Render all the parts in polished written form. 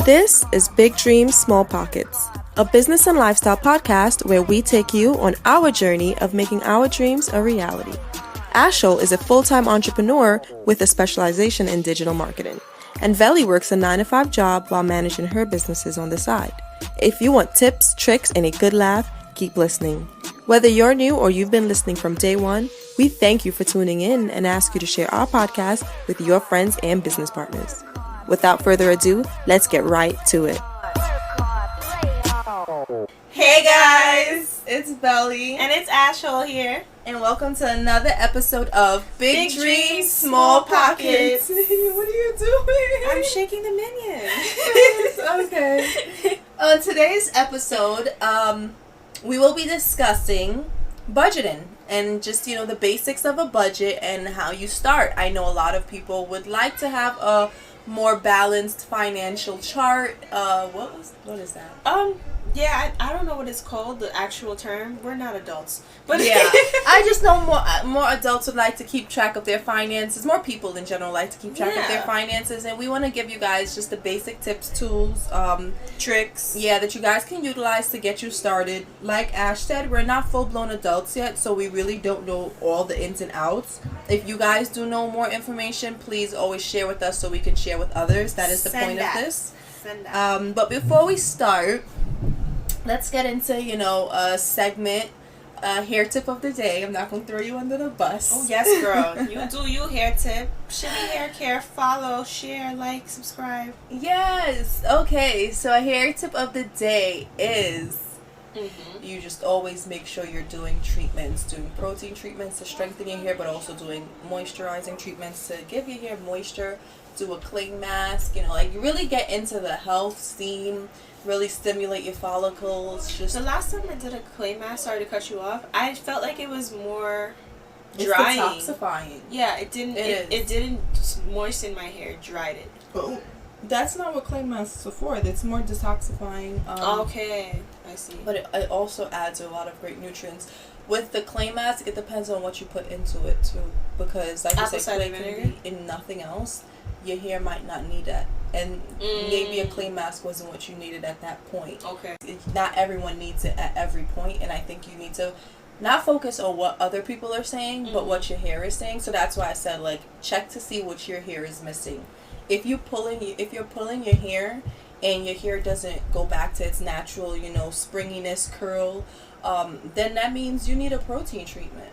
This is Big Dreams, Small Pockets, a business and lifestyle podcast where we take you on our journey of making our dreams a reality. Ashhole is a full-time entrepreneur with a specialization in digital marketing, and Velly works a 9-to-5 job while managing her businesses on the side. If you want tips, tricks, and a good laugh, keep listening. Whether you're new or you've been listening from day one, we thank you for tuning in and ask you to share our podcast with your friends and business partners. Without further ado, let's get right to it. Hey guys, it's Velly and it's Ashhole here, and welcome to another episode of Big Dreams, Small Pockets. What are you doing? I'm shaking the minion. Okay. On today's episode, we will be discussing budgeting and just, the basics of a budget and how you start. I know a lot of people would like to have a more balanced financial chart. What is that? Yeah, I don't know what it's called, the actual term. We're not adults. But yeah, I just know more adults would like to keep track of their finances. More people in general like to keep track of their finances, and we want to give you guys just the basic tips, tools, tricks. Yeah, that you guys can utilize to get you started. Like Ash said, we're not full-blown adults yet, so we really don't know all the ins and outs. If you guys do know more information, please always share with us so we can share with others. That is the point of this. But before we start, let's get into, a segment, hair tip of the day. I'm not going to throw you under the bus. Oh, yes, girl. You do you hair tip. Shivy Hair Care. Follow, share, like, subscribe. Yes. Okay, so a hair tip of the day is you just always make sure you're doing protein treatments to strengthen your hair, but also doing moisturizing treatments to give your hair moisture. Do a clay mask, really get into the health, steam, really stimulate your follicles. Just the last time I did a clay mask, sorry to cut you off, I felt like it was more drying. It's detoxifying. Yeah, it didn't moisten my hair, it dried it. Oh, that's not what clay masks are for. It's more detoxifying. Okay, I see. But it also adds a lot of great nutrients. With the clay mask, it depends on what you put into it too, because like you said, clay can be in nothing else. Your hair might not need that, and maybe a clay mask wasn't what you needed at that point. Okay. Not everyone needs it at every point, and I think you need to not focus on what other people are saying, but what your hair is saying. So that's why I said, check to see what your hair is missing. If you're pulling your hair and your hair doesn't go back to its natural, springiness, curl, then that means you need a protein treatment.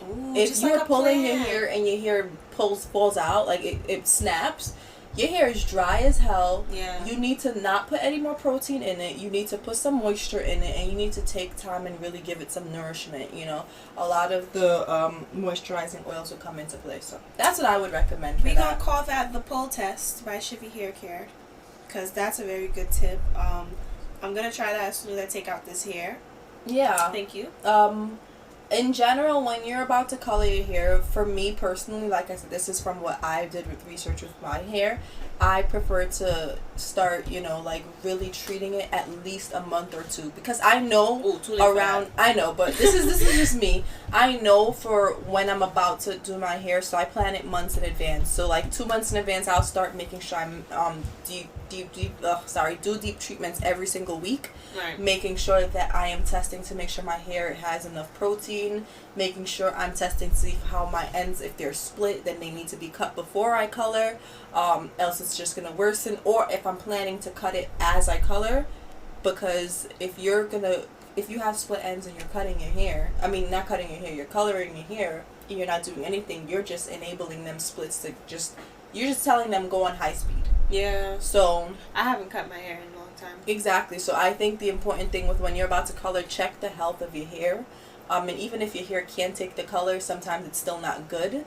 Ooh, if you're pulling your hair and your hair falls out, it snaps, your hair is dry as hell. Yeah. You need to not put any more protein in it. You need to put some moisture in it, and you need to take time and really give it some nourishment. A lot of the moisturizing oils will come into play. So that's what I would recommend. We're going to call that the pull test by Shivy Hair Care, because that's a very good tip. I'm going to try that as soon as I take out this hair. Yeah. Thank you. In general, when you're about to color your hair, for me personally, like I said, this is from what I did with research with my hair, I prefer to start, really treating it at least a month or two, because I know I know, but this is just me. I know for when I'm about to do my hair, so I plan it months in advance. So 2 months in advance, I'll start making sure I'm do deep treatments every single week. Right. Making sure that I am testing to make sure my hair has enough protein, making sure I'm testing to see how my ends, if they're split, then they need to be cut before I color, else it's just gonna worsen, or if I'm planning to cut it as I color, because if you have split ends and you're cutting your hair, not cutting your hair, you're coloring your hair, and you're not doing anything, you're just enabling them splits to you're just telling them go on high speed. Yeah. So I haven't cut my hair in a long time. Exactly. So I think the important thing with when you're about to color, check the health of your hair. And even if your hair can take the color, sometimes it's still not good.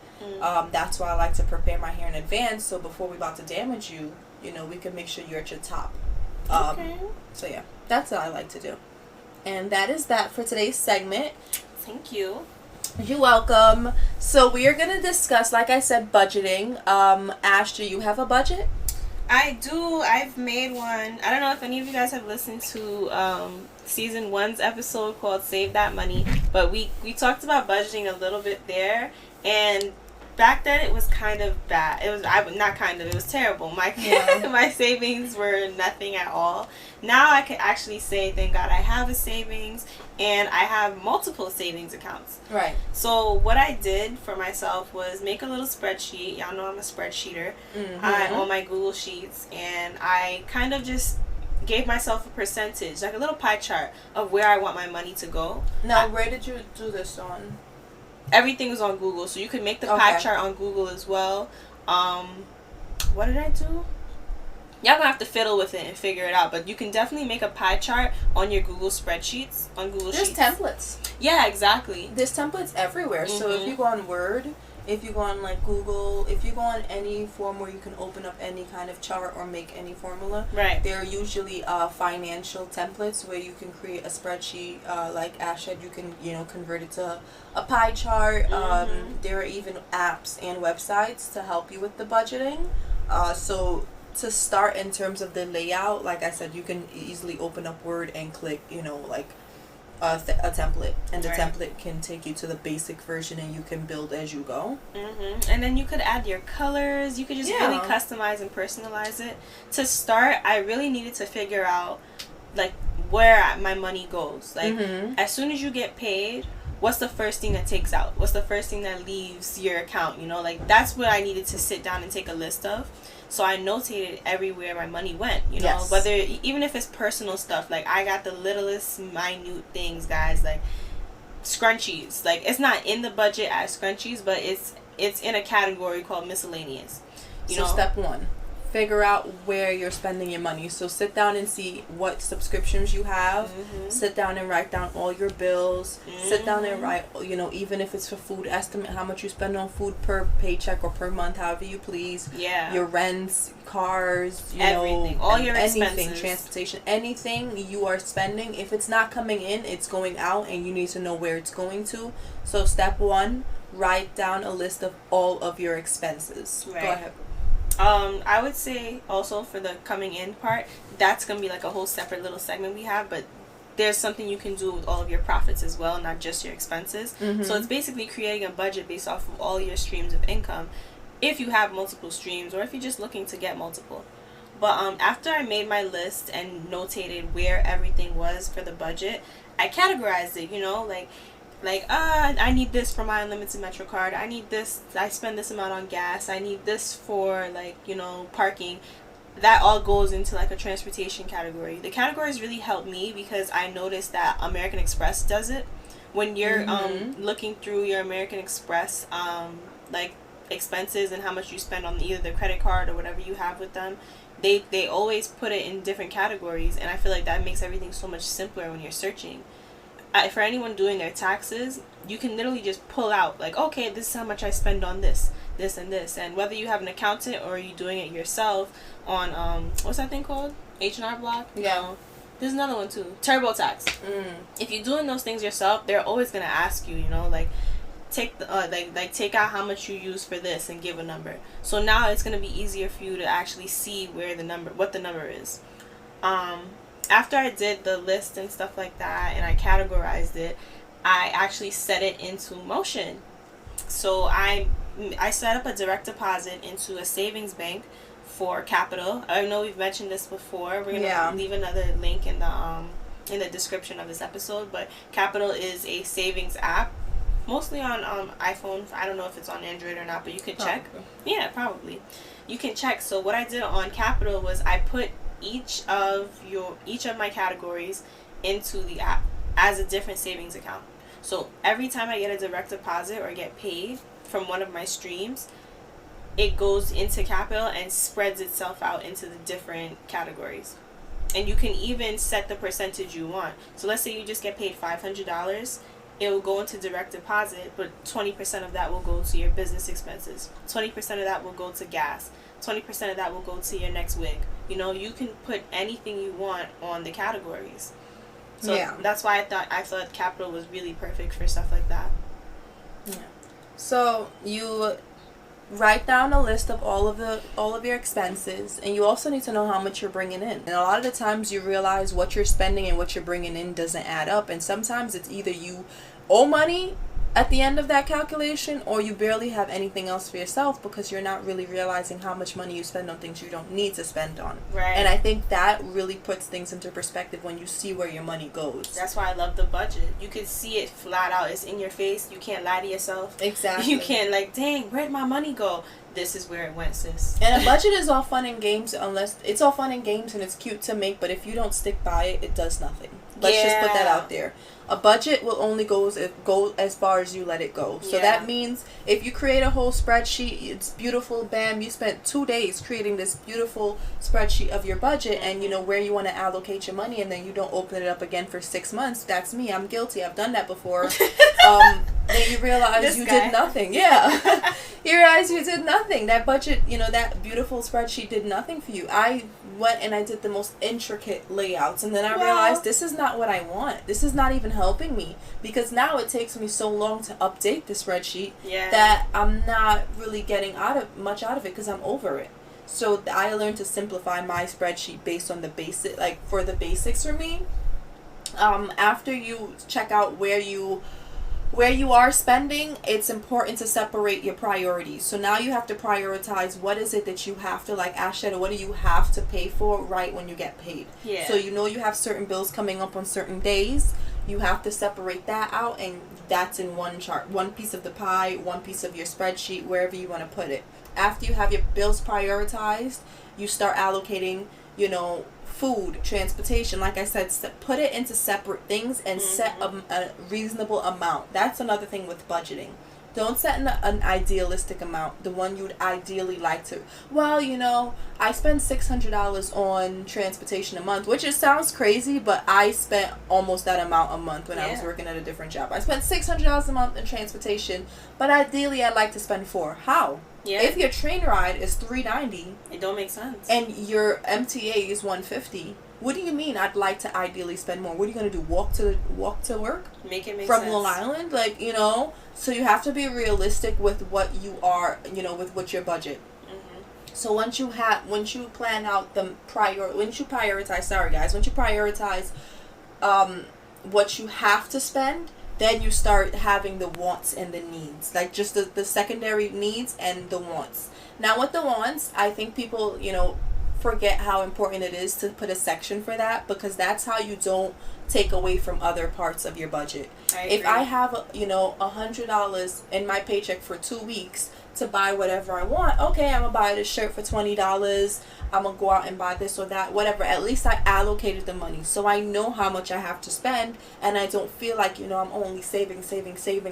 That's why I like to prepare my hair in advance, so before we're about to damage you, we can make sure you're at your top. Okay. So yeah, that's what I like to do. And that is that for today's segment. Thank you. You're welcome. So we are going to discuss, like I said, budgeting. Ash, do you have a budget? I do. I've made one. I don't know if any of you guys have listened to season 1's episode called Save That Money, but we talked about budgeting a little bit there, and back then it was kind of bad. It was terrible. My savings were nothing at all. Now I can actually say, thank God I have a savings, and I have multiple savings accounts. Right. So what I did for myself was make a little spreadsheet. Y'all know I'm a spreadsheeter. On my Google Sheets, and I kind of just gave myself a percentage, like a little pie chart of where I want my money to go. Now, where did you do this on? Everything was on Google, so you could make the pie chart on Google as well. What did I do? Y'all gonna have to fiddle with it and figure it out, but you can definitely make a pie chart on your Google spreadsheets, on Google Sheets. There's templates. Yeah, exactly. There's templates everywhere. So if you go on Word, if you go on like Google, if you go on any form where you can open up any kind of chart or make any formula, right? There are usually financial templates where you can create a spreadsheet. Like Ash said, you can convert it to a pie chart. There are even apps and websites to help you with the budgeting. So to start in terms of the layout, like I said, you can easily open up Word and click, like a template, and the template can take you to the basic version, and you can build as you go. And then you could add your colors. You could just really customize and personalize it. To start, I really needed to figure out like where my money goes. Like as soon as you get paid, what's the first thing that takes out? What's the first thing that leaves your account? Like that's what I needed to sit down and take a list of. So I notated everywhere my money went, whether, even if it's personal stuff. Like, I got the littlest, minute things, guys, like scrunchies. Like, it's not in the budget as scrunchies, but it's in a category called miscellaneous. So step one, figure out where you're spending your money. So sit down and see what subscriptions you have. Sit down and write down all your bills. Sit down and write, even if it's for food, estimate how much you spend on food per paycheck or per month, however you please. Yeah. Your rents, cars, everything, all your anything, expenses, transportation, anything you are spending. If it's not coming in, it's going out, and you need to know where it's going to. So step one, write down a list of all of your expenses. Right. Go ahead. I would say also for the coming in part, that's going to be like a whole separate little segment we have, but there's something you can do with all of your profits as well, not just your expenses. So it's basically creating a budget based off of all your streams of income, if you have multiple streams or if you're just looking to get multiple. But after I made my list and notated where everything was for the budget, I categorized it, I need this for my unlimited Metro card. I need this. I spend this amount on gas. I need this for parking. That all goes into like a transportation category. The categories really help me because I noticed that American Express does it. When you're looking through your American Express expenses and how much you spend on either the credit card or whatever you have with them, they always put it in different categories, and I feel like that makes everything so much simpler when you're searching. For anyone doing their taxes, you can literally just pull out, like, okay, this is how much I spend on this, this, and this. And whether you have an accountant or you doing it yourself on, what's that thing called? H&R Block? Yeah. There's another one, too. TurboTax. If you're doing those things yourself, they're always going to ask you, take the, take out how much you use for this and give a number. So now it's going to be easier for you to actually see what the number is. After I did the list and stuff like that and I categorized it, I actually set it into motion. So I set up a direct deposit into a savings bank for Qapital. I know we've mentioned this before. We're gonna leave another link in the description of this episode. But Qapital is a savings app, mostly on iPhone. I don't know if it's on Android or not, but you can check. Yeah, probably. You can check. So what I did on Qapital was I put each of my categories into the app as a different savings account. So every time I get a direct deposit or get paid from one of my streams, it goes into Qapital and spreads itself out into the different categories. And you can even set the percentage you want. So let's say you just get paid $500, it will go into direct deposit, but 20% of that will go to your business expenses. 20% of that will go to gas. 20% of that will go to your next wig. You can put anything you want on the categories. So that's why I thought Qapital was really perfect for stuff like that. Yeah. So you write down a list of all of your expenses, and you also need to know how much you're bringing in. And a lot of the times you realize what you're spending and what you're bringing in doesn't add up, and sometimes it's either you owe money at the end of that calculation, or you barely have anything else for yourself because you're not really realizing how much money you spend on things you don't need to spend on. Right. And I think that really puts things into perspective when you see where your money goes. That's why I love the budget. You can see it flat out. It's in your face. You can't lie to yourself. Exactly. You can't like, dang, where'd my money go? This is where it went, sis. And a budget is all fun and games, unless it's all fun and games and it's cute to make, but if you don't stick by it, it does nothing. Let's just put that out there. A budget will only go as far as you let it go. So that means if you create a whole spreadsheet, it's beautiful, bam, you spent 2 days creating this beautiful spreadsheet of your budget and you know where you want to allocate your money, and then you don't open it up again for 6 months. That's me. I'm guilty. I've done that before. Then you realize did nothing. Yeah. You realize you did nothing. That budget, you know, that beautiful spreadsheet did nothing for you. I went and I did the most intricate layouts, and then I realized this is not what I want. This is not even helping me, because now it takes me so long to update the spreadsheet that I'm not really getting much out of it because I'm over it. So I learned to simplify my spreadsheet based on the basic, like for the basics for me. After you check out where you are spending, it's important to separate your priorities. So now you have to prioritize what is it that you have to, like Ash said, what do you have to pay for right when you get paid. Yeah. So you know you have certain bills coming up on certain days. You have to separate that out, and that's in one chart, one piece of the pie, one piece of your spreadsheet, wherever you want to put it. After you have your bills prioritized, you start allocating, you know, food, transportation, like I said, put it into separate things and set a reasonable amount. That's another thing with budgeting. Don't set an idealistic amount, the one you'd ideally like to. Well, you know, I spend $600 on transportation a month, which just sounds crazy, but I spent almost that amount a month when I was working at a different job. I spent $600 a month in transportation, but ideally I'd like to spend $400. How? Yeah. If your train ride is $390, it don't make sense, and your MTA is $150, what do you mean I'd like to ideally spend more? What are you gonna do? Walk to work? Make it make from sense. Long Island, like, you know. So you have to be realistic with what you are, you know, with what your budget. So once you plan out once you prioritize what you have to spend, then you start having the wants and the needs, like just the secondary needs and the wants. Now with the wants, I think people, you know, forget how important it is to put a section for that, because that's how you don't take away from other parts of your budget. If I have, you know, $100 in my paycheck for 2 weeks to buy whatever I want, okay, I'm gonna buy this shirt for $20, I'm gonna go out and buy this or that, whatever. At least I allocated the money, so I know how much I have to spend, and I don't feel like, you know, I'm only saving,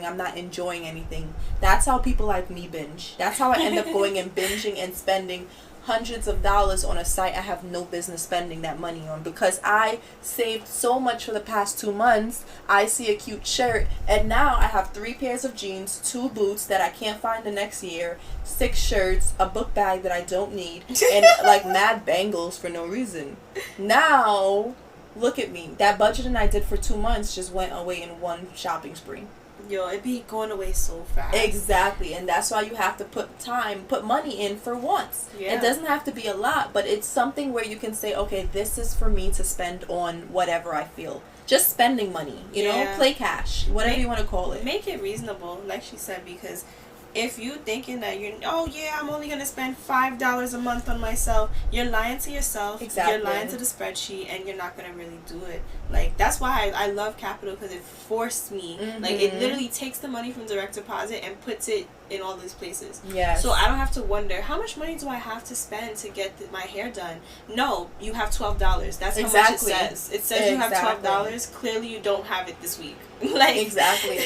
I'm not enjoying anything. That's how people like me binge. That's how I end up going and binging and spending hundreds of dollars on a site I have no business spending that money on, because I saved so much for the past 2 months. I see a cute shirt, and now I have 3 pairs of jeans, 2 boots that I can't find the next year, 6 shirts, a book bag that I don't need, and like mad bangles for no reason. Now look at me. That budgeting I did for 2 months just went away in one shopping spree. Yo, it be going away so fast. Exactly, and that's why you have to put money in for once. Yeah. It doesn't have to be a lot, but it's something where you can say, okay, this is for me to spend on whatever I feel. Just spending money, you know, play cash, whatever you want to call it. Make it reasonable, like she said, because if you thinking that I'm only going to spend $5 a month on myself, you're lying to yourself. Exactly. You're lying to the spreadsheet, and you're not going to really do it. Like, that's why I love Qapital, because it forced me. Like, it literally takes the money from direct deposit and puts it in all these places. Yes. So I don't have to wonder, how much money do I have to spend to get my hair done? No, you have $12. That's how much it says. It says you have $12. Clearly you don't have it this week. Like, exactly.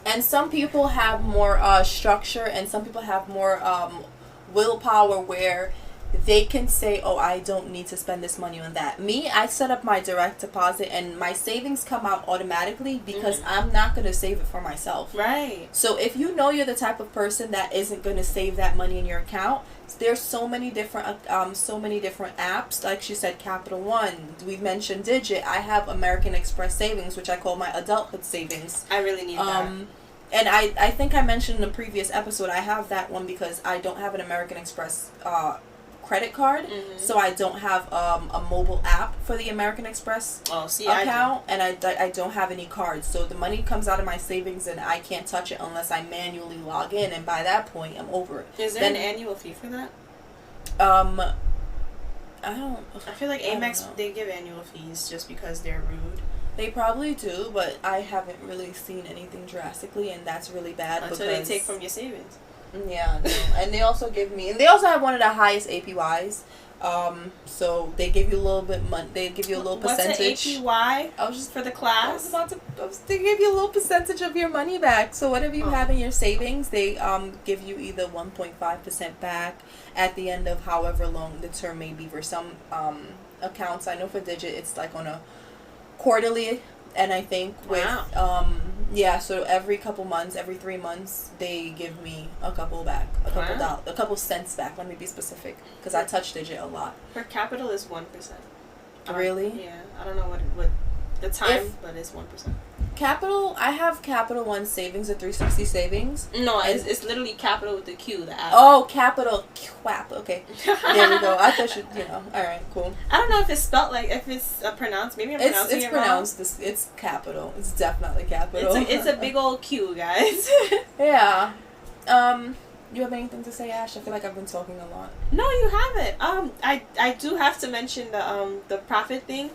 And some people have more structure, and some people have more willpower, where they can say, oh, I don't need to spend this money on that. Me, I set up my direct deposit, and my savings come out automatically, because I'm not going to save it for myself. Right. So if you know you're the type of person that isn't going to save that money in your account, there's so many different apps. Like she said, Qapital One. We mentioned Digit. I have American Express Savings, which I call my adulthood savings. I really need that. And I think I mentioned in the previous episode, I have that one because I don't have an American Express credit card, so I don't have a mobile app for the American Express account, and I don't have any cards. So the money comes out of my savings, and I can't touch it unless I manually log in. And by that point, I'm over it. Is there an annual fee for that? I feel like Amex, they give annual fees just because they're rude. They probably do, but I haven't really seen anything drastically, and that's really bad. Until they take from your savings. Yeah, no. And they also have one of the highest APYs. So they give you a little bit they give you a little percentage. What's an APY? For the class. They give you a little percentage of your money back. So whatever you have in your savings, they give you either 1.5% back at the end of however long the term may be. For some accounts, I know for Digit, it's like on a quarterly, and I think with so every couple months, every 3 months, they give me a couple back, a couple cents back. Let me be specific, because I touch Digit a lot. For Qapital is 1%. Really? Yeah, I don't know what the time, but it's 1%. Qapital, I have Qapital One savings, a 360 savings. No, it's literally Qapital with the Q, the app. Oh, Qapital, Quap. Okay, there we go. I thought all right, cool. I don't know if it's spelled if it's pronounced. Maybe I'm pronouncing it wrong. It's pronounced. It's Qapital. It's definitely Qapital. It's a big old Q, guys. Yeah. You have anything to say, Ash? I feel like I've been talking a lot. No, you haven't. I do have to mention the profit thing.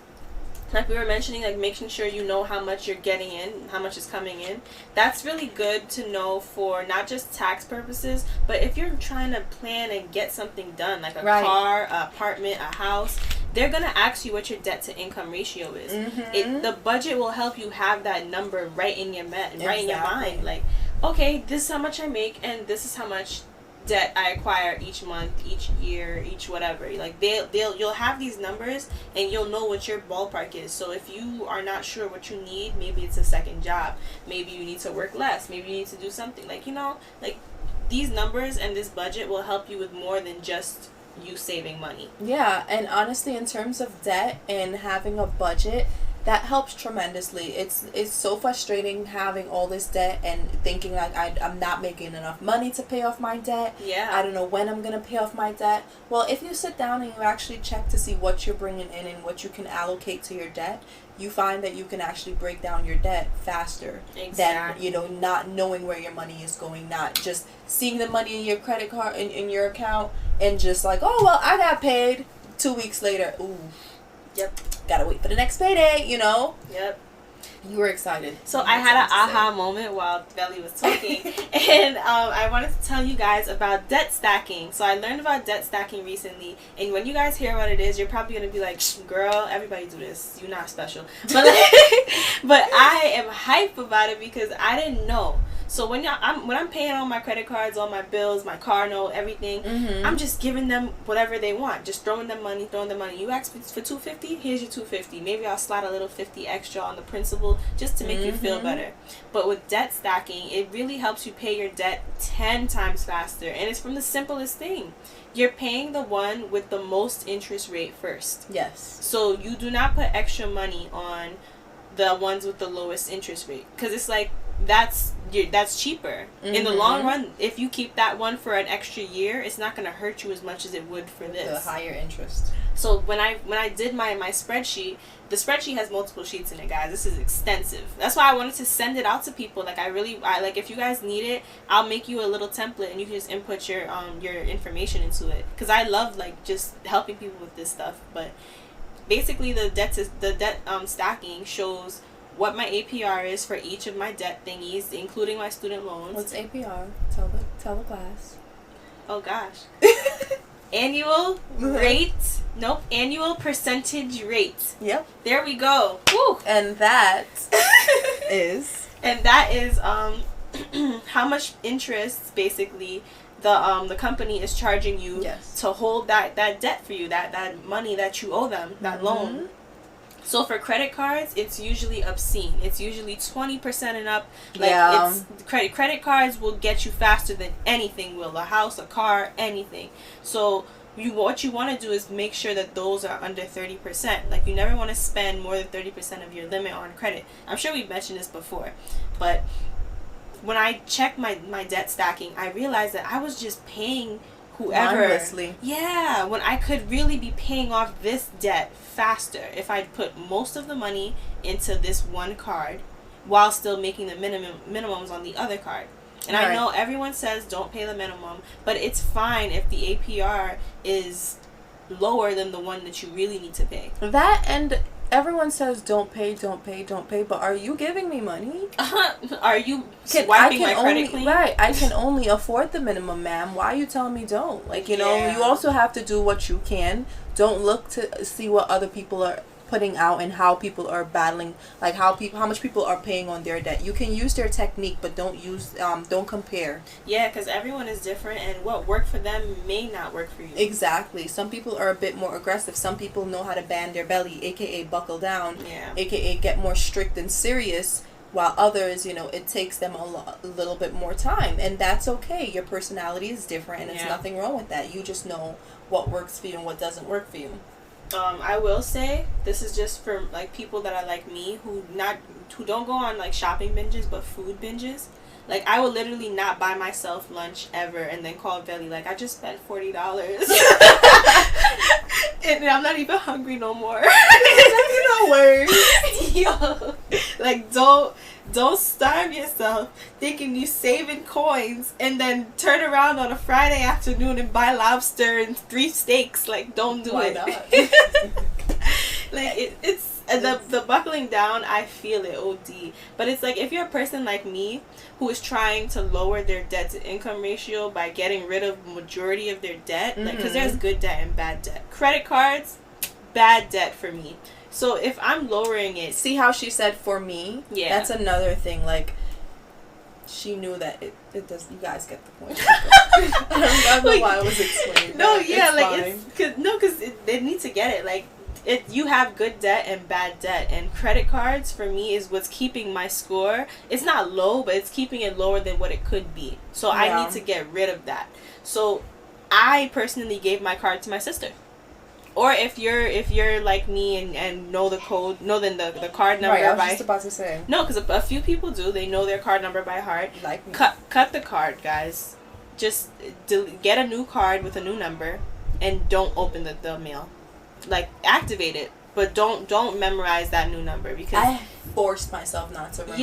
Like we were mentioning, like making sure you know how much you're getting in, how much is coming in. That's really good to know for not just tax purposes, but if you're trying to plan and get something done, like a car, an apartment, a house, they're going to ask you what your debt to income ratio is. The budget will help you have that number right in your in your mind. Like, okay, this is how much I make, and this is how much debt I acquire each month, each year, each whatever. Like you'll have these numbers, and you'll know what your ballpark is. So if you are not sure what you need, maybe it's a second job, maybe you need to work less, maybe you need to do something, like these numbers and this budget will help you with more than just you saving money. Yeah, and honestly, in terms of debt and having a budget, that helps tremendously. It's so frustrating having all this debt and thinking like I'm not making enough money to pay off my debt. Yeah. I don't know when I'm going to pay off my debt. Well, if you sit down and you actually check to see what you're bringing in and what you can allocate to your debt, you find that you can actually break down your debt faster than, not knowing where your money is going, not just seeing the money in your credit card, in your account, and just like, oh, well, I got paid 2 weeks later. Ooh. Yep. Gotta wait for the next payday, Yep. You were excited. So I had an aha moment while Velly was talking. And I wanted to tell you guys about debt stacking. So I learned about debt stacking recently. And when you guys hear what it is, you're probably going to be like, girl, everybody do this. You're not special. But, but I am hype about it because I didn't know. So when I'm paying all my credit cards, all my bills, my car note, everything, I'm just giving them whatever they want, just throwing them money. You ask for $250, here's your $250. Maybe I'll slide a little $50 extra on the principal just to make you feel better. But with debt stacking, it really helps you pay your debt 10 times faster, and it's from the simplest thing. You're paying the one with the most interest rate first. Yes. So you do not put extra money on the ones with the lowest interest rate, because it's like that's cheaper in the long run. If you keep that one for an extra year, it's not going to hurt you as much as it would for this. The higher interest. So when I did my spreadsheet, the spreadsheet has multiple sheets in it, guys. This is extensive. That's why I wanted to send it out to people. Like I like, if you guys need it, I'll make you a little template and you can just input your information into it, because I love like just helping people with this stuff. But basically the debt stacking shows what my APR is for each of my debt thingies, including my student loans. What's APR? Tell the class. Oh gosh. Annual rate. Nope. Annual percentage rate. Yep. There we go. Woo. And that is. And that is how much interest basically the company is charging you to hold that debt for you, that money that you owe them, that loan. So for credit cards, it's usually obscene. It's usually 20% and up. Like it's credit cards will get you faster than anything will. A house, a car, anything. So what you want to do is make sure that those are under 30%. Like you never want to spend more than 30% of your limit on credit. I'm sure we've mentioned this before, but when I checked my debt stacking, I realized that I was just paying whoever. Mindlessly. Yeah, when I could really be paying off this debt faster if I'd put most of the money into this one card while still making the minimums on the other card. And I know everyone says don't pay the minimum, but it's fine if the APR is lower than the one that you really need to pay. That, and everyone says don't pay, but are you giving me money? Are you swiping my credit clean? Right, I can only afford the minimum, ma'am. Why are you telling me don't? Like, you know, you also have to do what you can. Don't look to see what other people are putting out and how people are battling, like how much people are paying on their debt. You can use their technique, but don't compare. Yeah, because everyone is different, and what worked for them may not work for you. Exactly. Some people are a bit more aggressive. Some people know how to band their belly, aka buckle down, aka get more strict and serious, while others, you know, it takes them a little bit more time, and that's okay. Your personality is different, and there's nothing wrong with that. You just know what works for you and what doesn't work for you. I will say this is just for like people that are like me who don't go on like shopping binges but food binges. Like, I will literally not buy myself lunch ever and then call Velly like, I just spent $40 and I'm not even hungry no more. No worries. Yo, like, don't starve yourself thinking you saving coins and then turn around on a Friday afternoon and buy lobster and 3 steaks. Like, don't do it. Why not? Like, it's the buckling down, I feel it OD. But it's like, if you're a person like me who is trying to lower their debt to income ratio by getting rid of majority of their debt, like, because there's good debt and bad debt. Credit cards, bad debt for me. So if I'm lowering it, see how she said for me? Yeah, that's another thing. Like, she knew that it does. You guys get the point. I don't know why I was explaining. No, that. yeah, It's like fine. because they need to get it. Like, you have good debt and bad debt, and credit cards for me is what's keeping my score. It's not low, but it's keeping it lower than what it could be. So I need to get rid of that. So I personally gave my card to my sister. Or if you're like me and know the code, know the card number. Right, I was just about to say. No, because a few people do. They know their card number by heart. Like me. Cut the card, guys. Just get a new card with a new number, and don't open the mail. Like, activate it, but don't memorize that new number, because I forced myself not to memorize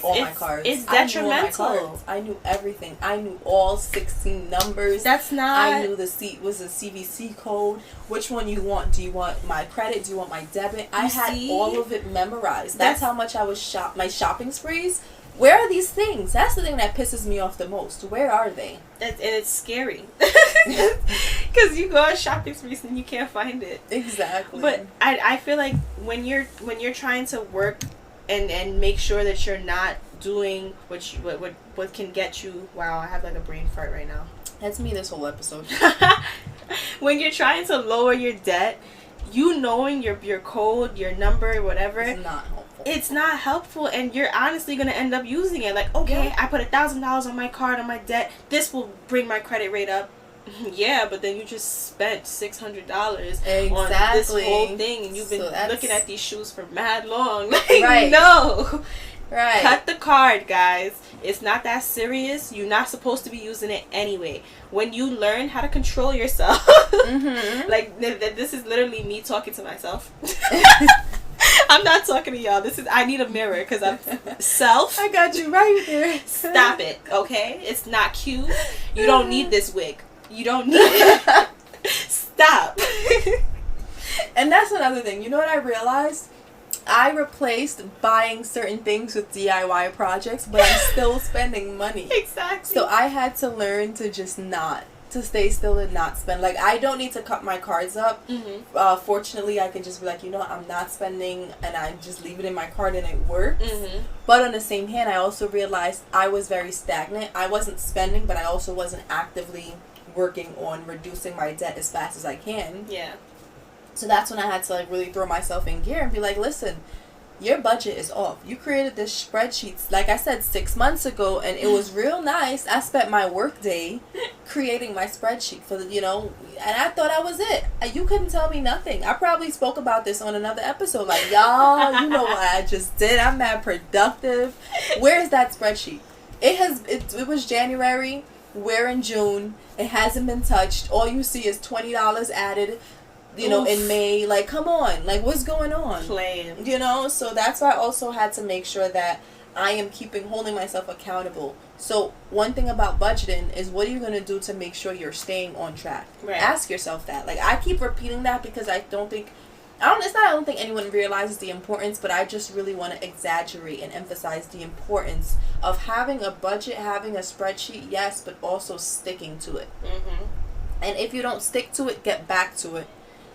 my cards. It's detrimental. I knew everything. I knew all 16 numbers. That's not. I knew the CVC code. Which one you want? Do you want my credit? Do you want my debit? I had all of it memorized. That's how much I was my shopping sprees. Where are these things? That's the thing that pisses me off the most. Where are they? And it's scary. Because you go on shopping sprees and you can't find it. Exactly. But I feel like when you're trying to work and make sure that you're not doing what can get you. Wow, I have like a brain fart right now. That's me this whole episode. When you're trying to lower your debt, you knowing your code, your number, whatever, it's not helpful. It's not helpful, and you're honestly gonna end up using it. Like, okay, I put $1,000 on my card on my debt. This will bring my credit rate up. Yeah, but then you just spent $600 on this whole thing, and you've been looking at these shoes for mad long. Like, right. No. Right. Cut the card, guys. It's not that serious. You're not supposed to be using it anyway. When you learn how to control yourself, like, this is literally me talking to myself. I'm not talking to y'all. I need a mirror, because I'm self. I got you right there. Stop it, okay? It's not cute. You don't need this wig. You don't need it. Stop. And that's another thing. You know what I realized? I replaced buying certain things with DIY projects, but I'm still spending money. Exactly. So I had to learn to just to stay still and not spend. Like, I don't need to cut my cards up. Fortunately, I can just be like, you know what, I'm not spending, and I just leave it in my card, and it works. But on the same hand, I also realized I was very stagnant. I wasn't spending, but I also wasn't actively working on reducing my debt as fast as I can. Yeah. So that's when I had to, like, really throw myself in gear and be like, listen, your budget is off. You created this spreadsheet, like I said, 6 months ago, and it was real nice. I spent my work day creating my spreadsheet for the, and I thought that was it. You couldn't tell me nothing. I probably spoke about this on another episode. Like, y'all, you know what I just did. I'm mad productive. Where's that spreadsheet? It was January. We're in June. It hasn't been touched. All you see is $20 added, you know, in May. Like, come on. Like, what's going on? Playing. You know? So that's why I also had to make sure that I am holding myself accountable. So one thing about budgeting is, what are you going to do to make sure you're staying on track? Right. Ask yourself that. Like, I keep repeating that because I don't think anyone realizes the importance, but I just really want to exaggerate and emphasize the importance of having a budget, having a spreadsheet, yes, but also sticking to it. And if you don't stick to it, get back to it.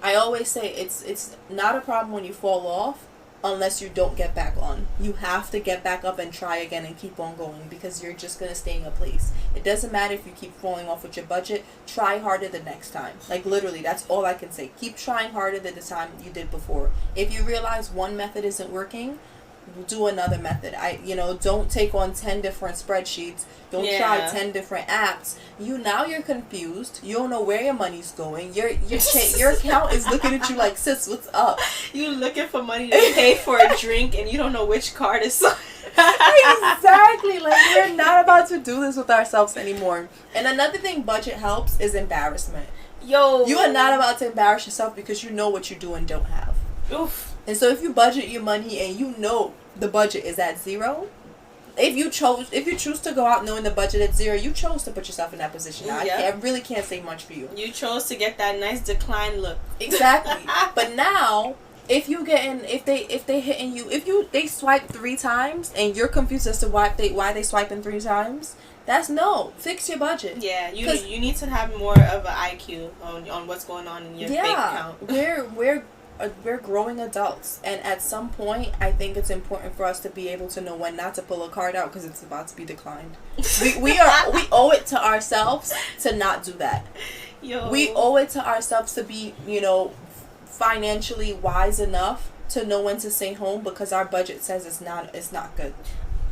I always say it's not a problem when you fall off, unless you don't get back on. You have to get back up and try again and keep on going, because you're just going to stay in a place. It doesn't matter if you keep falling off with your budget. Try harder the next time. Like, literally, that's all I can say. Keep trying harder than the time you did before. If you realize one method isn't working, do another method. Don't take on 10 different spreadsheets. Don't try 10 different apps. You're confused. You don't know where your money's going. Your account is looking at you like, sis, what's up? You looking for money to pay for a drink and you don't know which card is Exactly. Like, we're not about to do this with ourselves anymore. And another thing budget helps is embarrassment. Yo, you are not about to embarrass yourself because you know what you do and don't have. Oof. And so if you budget your money and you know the budget is at zero, if you choose to go out knowing the budget at zero, you chose to put yourself in that position. Now, I really can't say much for you. You chose to get that nice decline look. Exactly. But now, if they swipe 3 times and you're confused as to why they swiping 3 times, fix your budget. Yeah, you need to have more of an IQ on what's going on in your bank account. We're growing adults, and at some point I think it's important for us to be able to know when not to pull a card out because it's about to be declined. we owe it to ourselves to not do that. We owe it to ourselves to be, financially wise enough to know when to stay home because our budget says it's not good.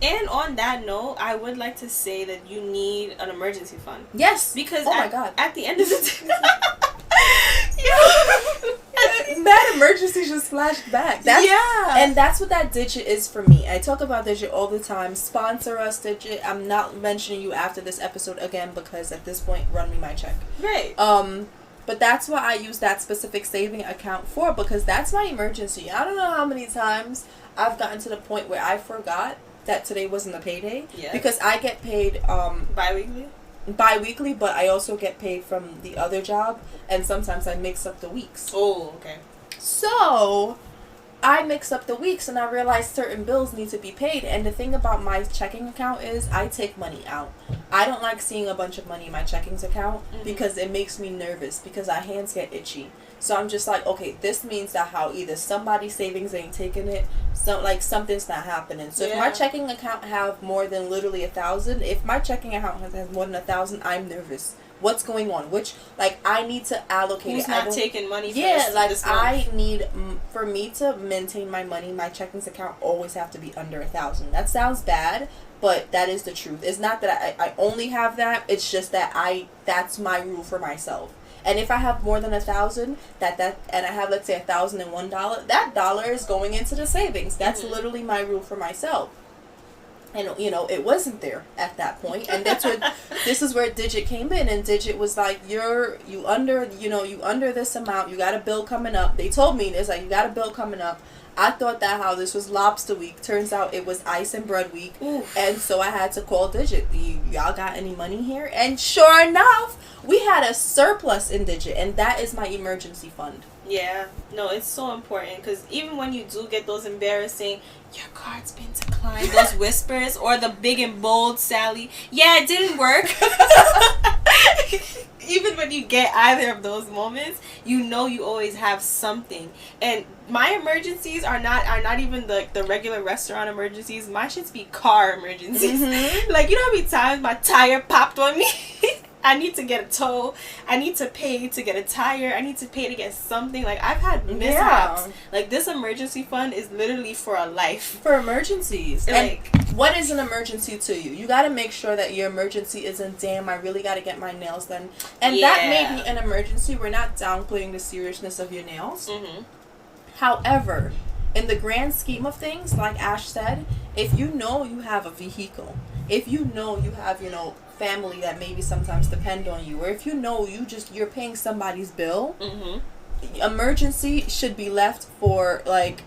And on that note, I would like to say that you need an emergency fund. Yes. Because my God. At the end of the day, that emergency just flashed back. And that's what that Digit is for me. I talk about Digit all the time. Sponsor us, Digit. I'm not mentioning you after this episode again because at this point, run me my check. Right. But that's what I use that specific saving account for, because that's my emergency. I don't know how many times I've gotten to the point where I forgot that today wasn't a payday. Yeah. Because I get paid bi-weekly, but I also get paid from the other job, and sometimes I mix up the weeks. Oh, okay. So I mix up the weeks and I realize certain bills need to be paid. And the thing about my checking account is I take money out. I don't like seeing a bunch of money in my checkings account because it makes me nervous because our hands get itchy. So I'm just like, okay, this means that either somebody's savings ain't taking it, something's not happening. So if my checking account have more than literally 1,000, if my checking account has more than 1,000, I'm nervous. What's going on? I need to allocate Who's it. not taking money for this I need, for me to maintain my money, my checkings account always have to be under 1,000. That sounds bad, but that is the truth. It's not that I only have that. It's just that that's my rule for myself. And if I have more than 1,000, and I have, let's say, $1,001, that dollar is going into the savings. That's literally my rule for myself. And, it wasn't there at that point. And this is where Digit came in. And Digit was like, you under this amount. You got a bill coming up. They told me, it's like, you got a bill coming up. I thought that how this was lobster week. Turns out it was ice and bread week. Oof. And so I had to call Digit. Y'all got any money here? And sure enough, we had a surplus in Digit. And that is my emergency fund. Yeah. No, it's so important because even when you do get those embarrassing, your card's been declined, those whispers, or the big and bold Sally, yeah, it didn't work. Even when you get either of those moments, you always have something. And my emergencies are not even the regular restaurant emergencies. My shits be car emergencies. Like, you know how many times my tire popped on me? I need to get a tow. I need to pay to get a tire. I need to pay to get something. Like, I've had mishaps. Yeah. Like, this emergency fund is literally for a life. For emergencies. And what is an emergency to you? You got to make sure that your emergency isn't, damn, I really got to get my nails done. And that may be an emergency. We're not downplaying the seriousness of your nails. However, in the grand scheme of things, like Ash said, if you know you have a vehicle if you know you have, family that maybe sometimes depend on you, or if you know you're paying somebody's bill, emergency should be left for like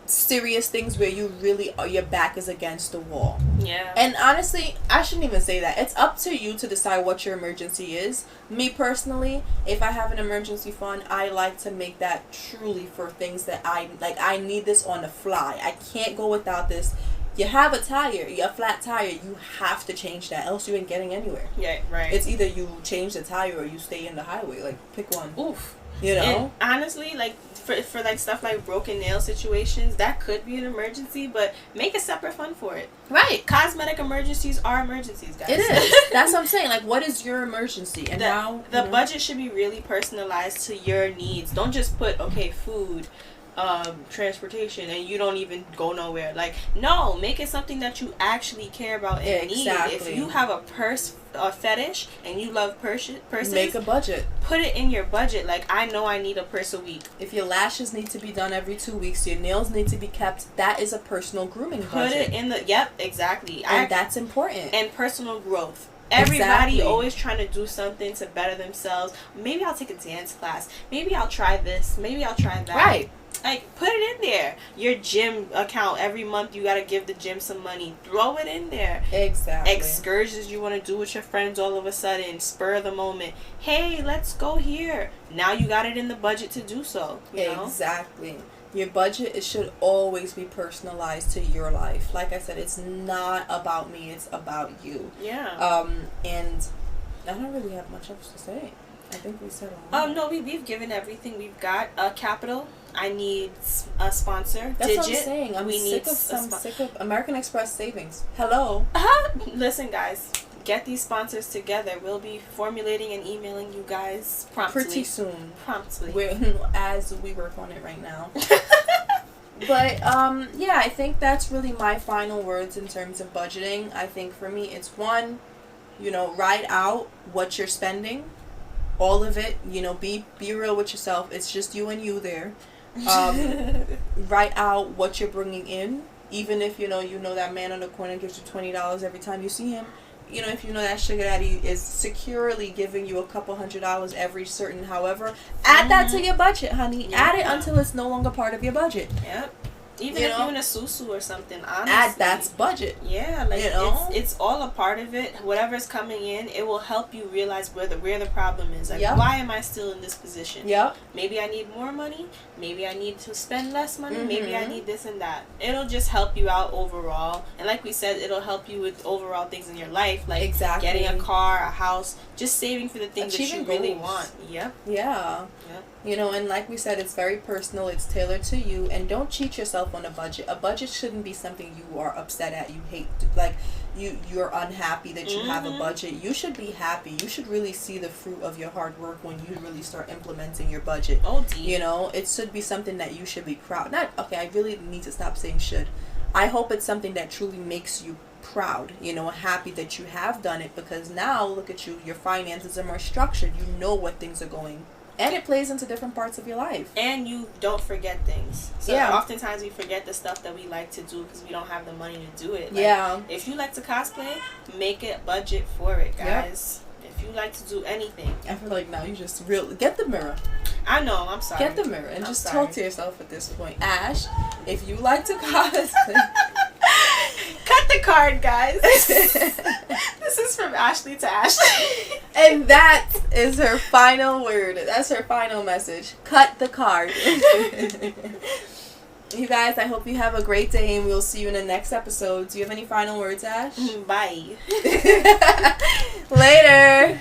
serious things where you really your back is against the wall. Yeah. And honestly, I shouldn't even say that. It's up to you to decide what your emergency is. Me personally, if I have an emergency fund, I like to make that truly for things that I need this on the fly. I can't go without this. You have a flat tire, you have to change that, else you ain't getting anywhere. Yeah, right. It's either you change the tire or you stay in the highway. Like, pick one. Oof. And honestly, like, for like stuff like broken nail situations, that could be an emergency, but make a separate fund for it. Right. Cosmetic emergencies are emergencies, guys. It is. That's what I'm saying. Like, what is your emergency? And the budget should be really personalized to your needs. Don't just put, food, transportation, and you don't even go nowhere. Like, no, make it something that you actually care about and need. If you have a purse fetish and you love purses, make a budget. Put it in your budget. Like, I know I need a purse a week. If your lashes need to be done every 2 weeks, your nails need to be kept, that is a personal grooming budget. Put it in the exactly. And that's important. And personal growth. Everybody always trying to do something to better themselves. Maybe I'll take a dance class. Maybe I'll try this. Maybe I'll try that. Right. Like, put it in there. Your gym account, every month you gotta give the gym some money. Throw it in there. Exactly. Excursions you want to do with your friends all of a sudden. Spur of the moment. Hey, let's go here. Now you got it in the budget to do so. You know? Exactly. Your budget, should always be personalized to your life. Like I said, it's not about me. It's about you. Yeah. And I don't really have much else to say. I think we said all. No, we've given everything we've got. Qapital. I need a sponsor. That's Digit. what I'm saying. I'm sick of American Express savings. Hello. Listen, guys. Get these sponsors together. We'll be formulating and emailing you guys promptly. Pretty soon. Promptly. As we work on it right now. But, yeah, I think that's really my final words in terms of budgeting. I think for me, it's one, write out what you're spending. All of it, be real with yourself. It's just you and you there. Write out what you're bringing in. Even if, that man on the corner gives you $20 every time you see him. If that sugar daddy is securely giving you a couple $100 every certain however, add that to your budget, honey. Yeah. Add it until it's no longer part of your budget. Yep. Even if you're in a susu or something, honestly. That's budget. Yeah, like it's all a part of it. Whatever's coming in, it will help you realize where the problem is. Like, why am I still in this position? Yep. Maybe I need more money. Maybe I need to spend less money. Maybe I need this and that. It'll just help you out overall. And like we said, it'll help you with overall things in your life. Like getting a car, a house, just saving for the things that you really want. Yep. Yeah. Yep. And like we said, it's very personal. It's tailored to you. And don't cheat yourself on a budget. A budget shouldn't be something you are upset at. You hate. Like, you're unhappy that you have a budget. You should be happy. You should really see the fruit of your hard work when you really start implementing your budget. Oh, dear. It should be something that you should be proud. I really need to stop saying should. I hope it's something that truly makes you proud, happy that you have done it, because now, look at you, your finances are more structured. You know what things are going. And it plays into different parts of your life. And you don't forget things. So oftentimes we forget the stuff that we like to do because we don't have the money to do it. Like, if you like to cosplay, make a budget for it, guys. Yep. If you like to do anything. I feel like now you just get the mirror. I know, I'm sorry. Get the mirror and just talk to yourself at this point. Ash, if you like to cosplay... Cut the card, guys. This is from Ashley to Ashley. And that is her final word. That's her final message. Cut the card. You guys, I hope you have a great day, and we'll see you in the next episode. Do you have any final words, Ash? Bye. Later.